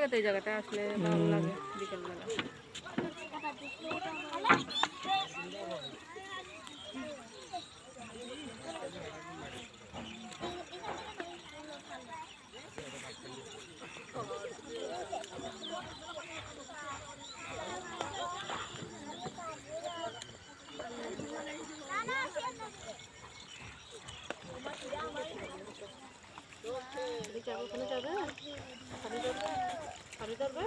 লাগে তো এই জায়গাটা আসলে ভালো লাগে বিকেলবেলা। ওখানে যাবে, পানি ধরবে, পানি ধরবে।